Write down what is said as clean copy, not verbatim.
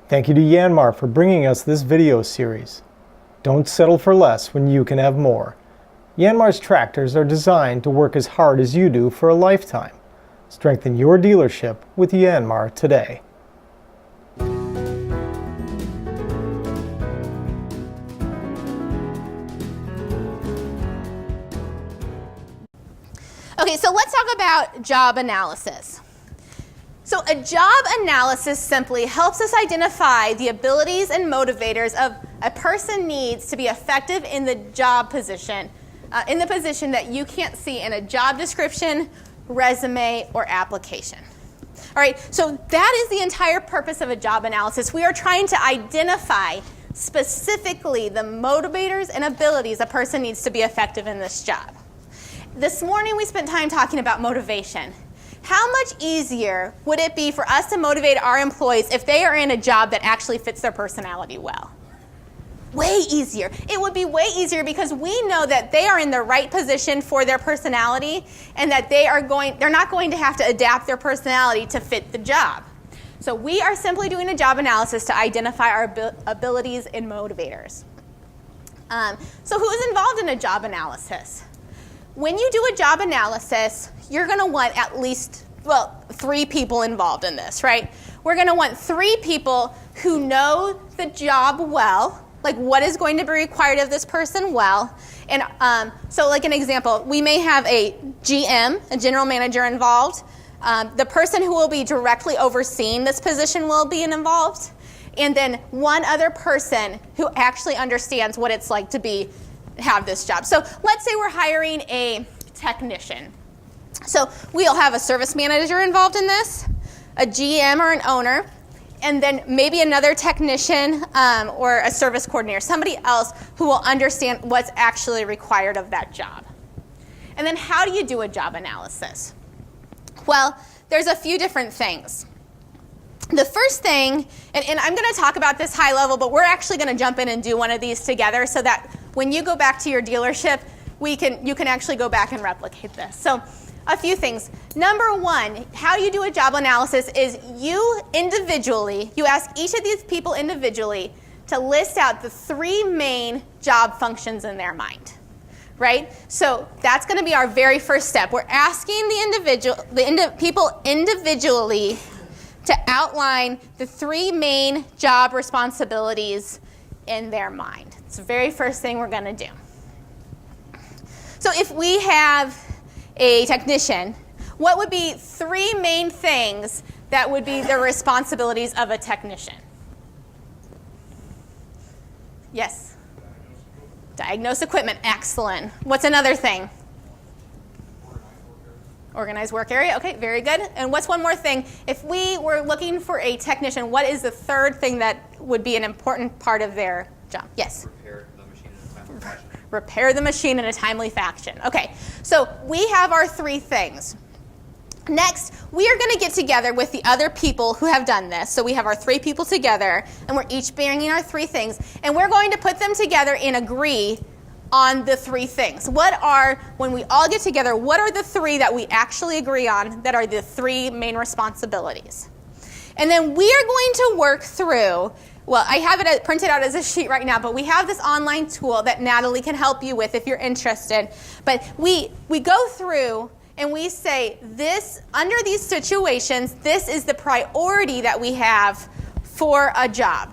Thank you to Yanmar for bringing us this video series. Don't settle for less when you can have more. Yanmar's tractors are designed to work as hard as you do for a lifetime. Strengthen your dealership with Yanmar today. Okay, so let's talk about job analysis. So a job analysis simply helps us identify the abilities and motivators of a person needs to be effective in the job position, in the position that you can't see in a job description, resume, or application. All right, so that is the entire purpose of a job analysis. We are trying to identify specifically the motivators and abilities a person needs to be effective in this job. This morning we spent time talking about motivation. How much easier would it be for us to motivate our employees if they are in a job that actually fits their personality well? Way easier. It would be way easier because we know that they are in the right position for their personality and that they're not going to have to adapt their personality to fit the job. So we are simply doing a job analysis to identify our abilities and motivators. So who is involved in a job analysis? When you do a job analysis, you're going to want at least, 3 people involved in this, right? We're going to want 3 people who know the job well, like what is going to be required of this person well. And so like an example, we may have a GM, a general manager involved. The person who will be directly overseeing this position will be involved. And then one other person who actually understands what it's like to have this job. So let's say we're hiring a technician. So we'll have a service manager involved in this, a GM or an owner, and then maybe another technician or a service coordinator, somebody else who will understand what's actually required of that job. And then how do you do a job analysis? Well, there's a few different things. The first thing, and I'm going to talk about this high level, but we're actually going to jump in and do one of these together so that when you go back to your dealership, you can actually go back and replicate this. So a few things. Number one, how you do a job analysis is you ask each of these people individually to list out the 3 main job functions in their mind, right? So that's going to be our very first step. We're asking the people individually to outline the 3 main job responsibilities in their mind. It's the very first thing we're going to do. So if we have a technician, what would be 3 main things that would be the responsibilities of a technician? Yes? Diagnose equipment. Excellent. What's another thing? Organized work area. Okay, very good. And what's one more thing? If we were looking for a technician, what is the third thing that would be an important part of their job? Yes? Repair the machine in a timely fashion. Repair the machine in a timely fashion. Okay, so we have our 3 things. Next, we are going to get together with the other people who have done this. So we have our 3 people together, and we're each bringing our 3 things, and we're going to put them together and agree on the 3 things. When we all get together, what are the 3 that we actually agree on that are the 3 main responsibilities? And then we are going to work through, I have it printed out as a sheet right now, but we have this online tool that Natalie can help you with if you're interested. But we go through and we say, under these situations, this is the priority that we have for a job.